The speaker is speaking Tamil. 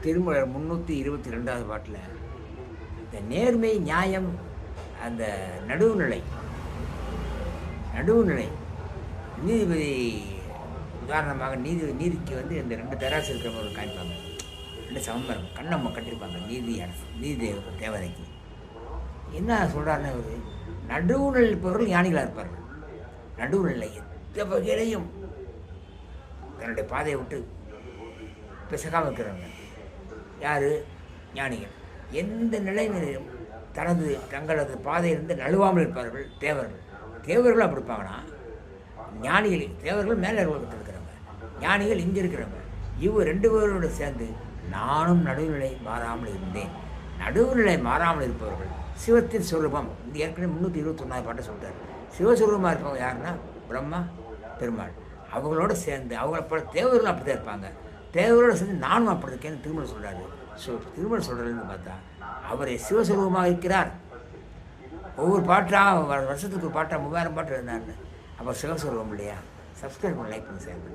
திருமலர் 322வது பாட்டில் இந்த நேர்மை நியாயம், அந்த நடுவுநிலை நீதிபதி உதாரணமாக நீதிக்கு வந்து இந்த 2 தராசு இருக்கிறவங்க காமிப்பாங்க, 2 சமம்பரம் கண்ணம்மா கட்டியிருப்பாங்க நீதி தேவதைக்கு. என்ன சொல்கிறாருன்னா, ஒரு நடுவுநிலை இருப்பவர்கள் ஞானிகளாக இருப்பார்கள். நடுவுநிலை எந்த வகையிலையும் தன்னுடைய பாதையை விட்டு பிசகாமல் இருக்கிறவங்க யார்? ஞானிகள். எந்த நிலையிலும் தங்களது பாதையிலிருந்து நழுவாமல் இருப்பார்கள் தேவர்கள் அப்படி இருப்பாங்கன்னா, ஞானிகள் தேவர்கள் மேலே இருக்கிறவங்க, ஞானிகள் இங்கே இருக்கிறவங்க. இவங்க 2 பேரோடு சேர்ந்து நானும் நடுவுநிலை மாறாமல் இருந்தேன். நடுவுநிலை மாறாமல் இருப்பவர்கள் சிவத்தின் சொரூபம். இந்த ஏற்கனவே 321வது பாட்டை சொல்கிறார். சிவஸ்வரூபமாக இருப்பவங்க யாருன்னா பிரம்மா, பெருமாள். அவங்களோட சேர்ந்து அவங்கள தேவர்களும் அப்படி தான் இருப்பாங்க. தேவர்களோடு சேர்ந்து நானும் அப்படி இருக்கேன்னு திருமணம் சொல்கிறாரு. திருமணம் சொல்கிறதுன்னு பார்த்தா அவரை சிவஸ்வரூபமாக இருக்கிறார். ஒவ்வொரு பாட்டாக வருஷத்துக்கு ஒரு பாட்டாக 3000 பாட்டு இருந்தாருன்னு. அப்போ சிவஸ்வரூபம் இல்லையா? சப்ஸ்கிரைப் பண்ணி லைக் பண்ணி சேர்ந்து